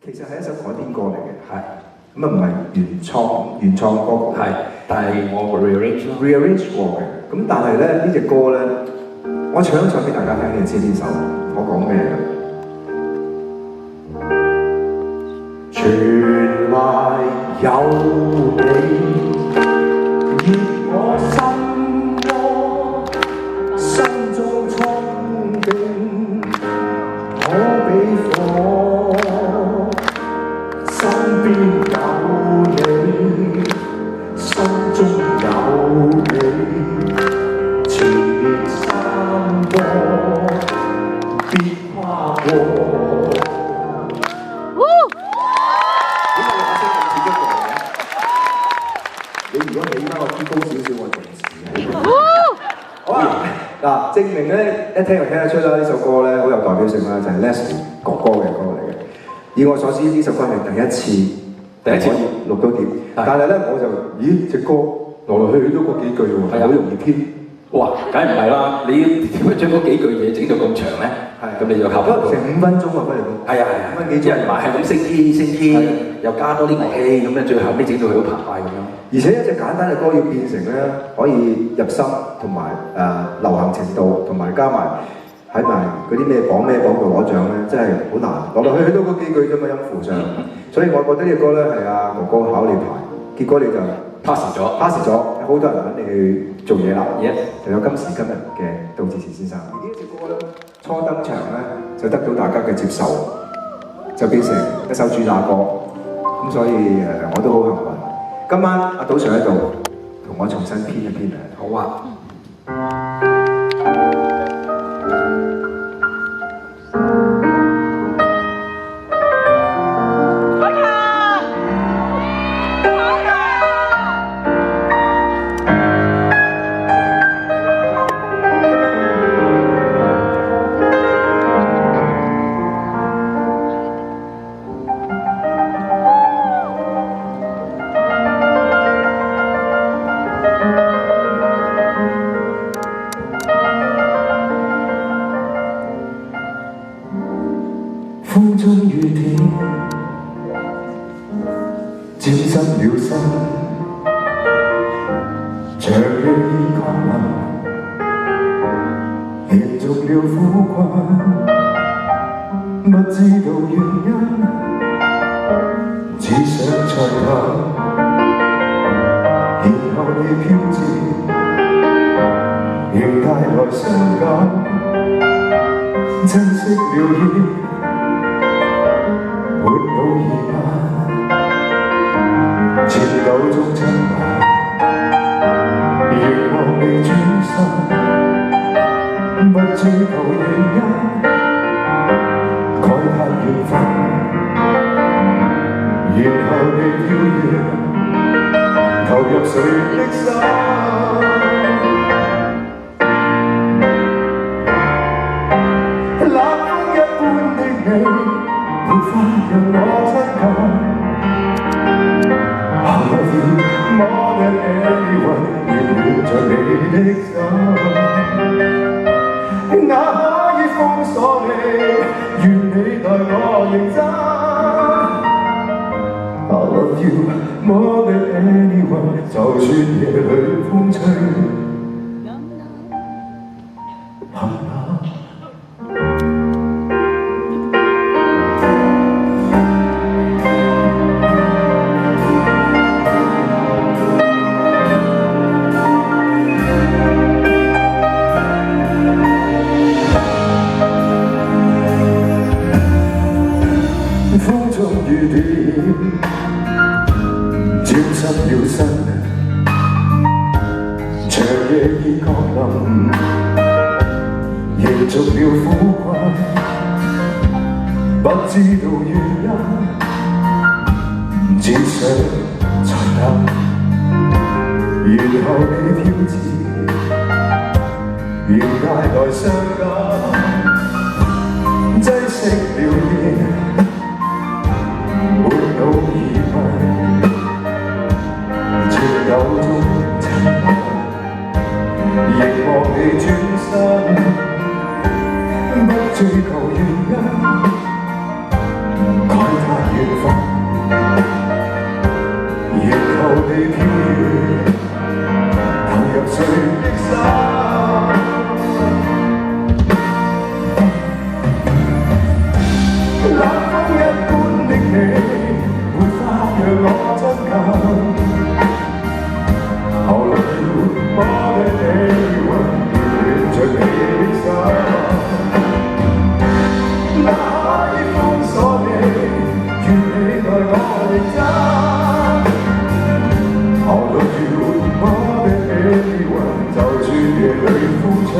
其實係一首改編歌嚟嘅，係咁啊，唔係原創歌曲，係，但係我 rearrange 過嘅。咁但係咧呢隻歌咧，我唱一唱俾大家聽，你就知呢首我講咩啦。全懷有你，熱我心窩，心中憧憬，可比火，身邊有你，心中有你，前面山坡，別跨過。你如果起翻個 key 高少少，我仲似。好啊，嗱，證明咧一聽就聽得出啦，呢首歌咧好有代表性啦，就係 Leslie 哥哥嘅歌嚟嘅。以我所知，呢首歌係第一次可以錄到碟，但係咧我就隻歌來來去去都嗰幾句喎，好容易編。哇，梗係唔係啦！你點解將嗰幾句嘢整到咁長咧？咁你就靠譜。成5分鐘啊，不如咁。係啊，5分幾鐘。人埋係咁升 key，又加多啲樂器，咁樣最後尾整到佢好澎湃咁樣。而且一隻簡單嘅歌要變成咧可以入心，同埋流行程度，同埋加埋喺埋嗰啲咩榜度攞獎咧，真係好難。來來去去都嗰幾句啫嘛，音符上。所以我覺得呢隻歌咧係阿哥哥考你牌，結果你就 pass 咗，好多人揾你去做嘢啦。就有今時今日嘅杜自持先生。而呢隻歌咧初登場咧就得到大家嘅接受，就變成一首主打歌。咁所以我都好幸運。今晚阿賭 Sir 喺度同我重新編一編啊！好啊。風中雨點沾濕了身，長夜已降臨，延續了苦困，不知道原因，只想再等，然後你飄至，仍帶來傷感，珍惜了已。沒有疑問，前舊中親密，凝望你轉身，不追求原因，慨嘆緣分，然後你飄遠，投入誰的心。冷風一般的你。沒法讓我親近 I love you more than anyone 熱戀着你的心哪可以封鎖你願你待我認真 I love you more than anyone 就算夜裏風吹雨點沾濕了身，長夜已降臨，延續了苦困，不知道原因，只想再等，然後你飄至，仍帶來傷感，擠熄了煙。沒有疑問，情有中親密，凝望你轉身，不追求原因，慨嘆沒法讓我親近。後來我的氣運暖着你的心，那已封鎖你，願你待我認真。後來我的氣運就算夜裏風吹。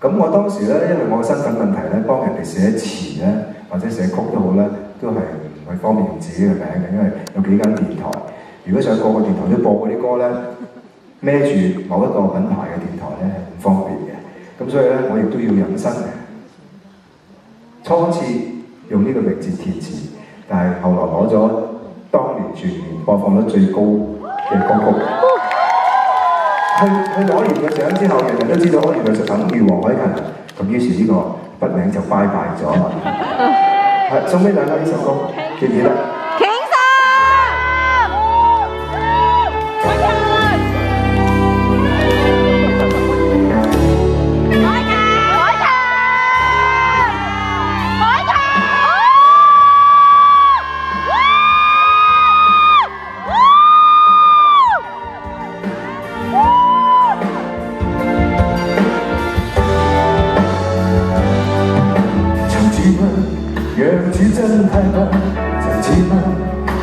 咁我當時咧，因為我身份問題咧，幫人哋寫詞咧，或者寫曲都好咧，都係唔係方便用自己嘅名嘅，因為有幾間電台，如果想個個電台都播嗰啲歌咧，孭住某一個品牌嘅電台咧係唔方便嘅。咁所以咧，我亦都要隱身嘅。初次用呢個名字填詞，但係後來攞咗當年全年播放率最高嘅歌曲。去攞完個獎之後，人人都知道，原來就等於黃凱芹，咁於是呢個筆名就拜拜咗啦。係送俾大家呢首歌，記唔記得？樣子真太笨，就似問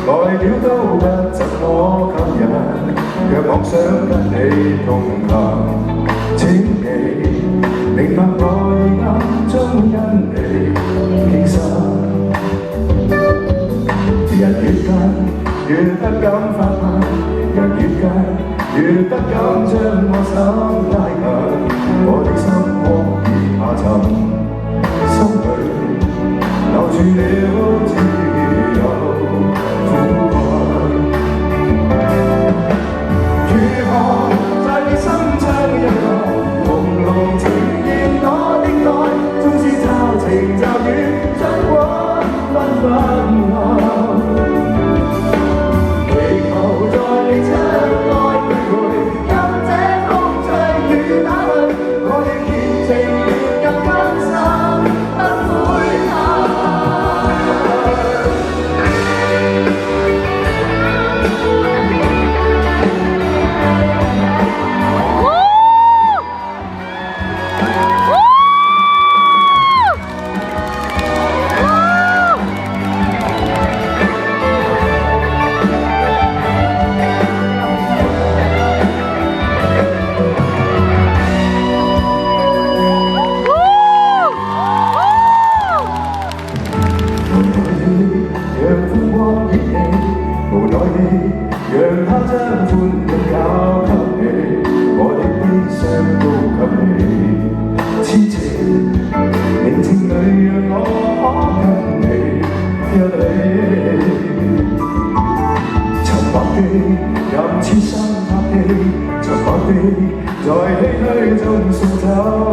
外表都不怎麼吸引。若妄想跟你同行，請你明白我眼中因你傾心。人越近越不敢發問，人越近越不敢將我手拉近。我的心窩已下沉，心裏留住了自由苦困，如何在你心窗一角，朦朧呈現我的愛，縱是驟晴驟雨，將我紛紛愛，祈求在你窗外徘徊，任這風吹雨打去，我的熱情越更艱辛，不會怕。在唏噓中送走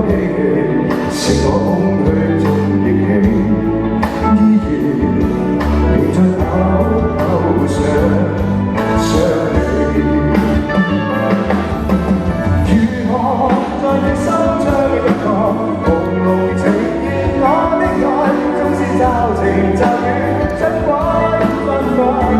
希冀，剩我空虛中憶起，依然仍在口口上想你。如何在你心窗一角，朦朧呈現我的愛，縱是驟晴驟雨，將我紛紛。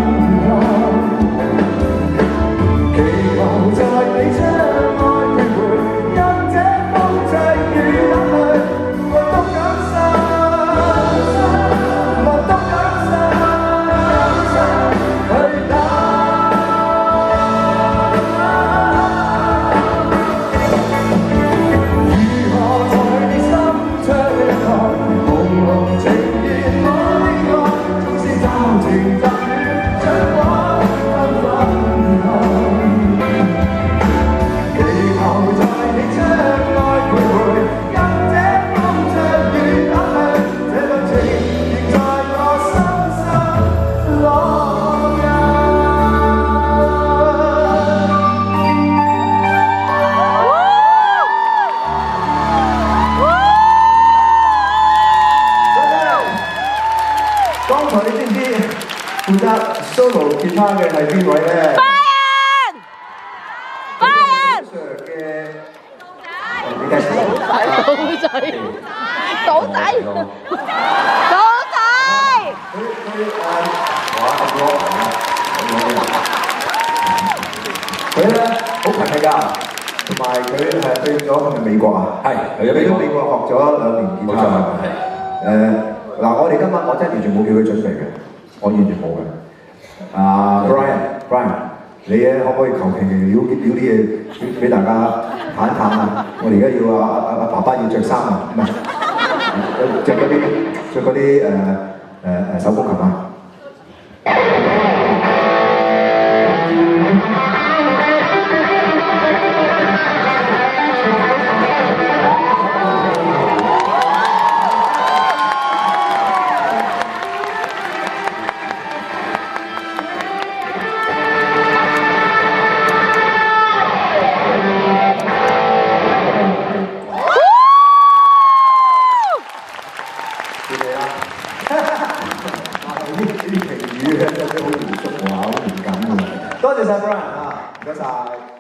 負責 solo 吉他嘅係邊位咧？ Brian 嘅你介紹。賭仔，佢咧好勤力㗎，同埋佢係去咗係咪美國啊？係去咗美國學咗2年吉他。嗱，我哋今晚我真係完全冇叫佢準備嘅，我完全冇嘅。Brian，你咧可唔可以求其表啲嘢俾大家探一探啊？我哋而家要阿爸爸要着衫啊，唔係着嗰啲手風琴啊！多謝晒 Brian 啊，唔該晒。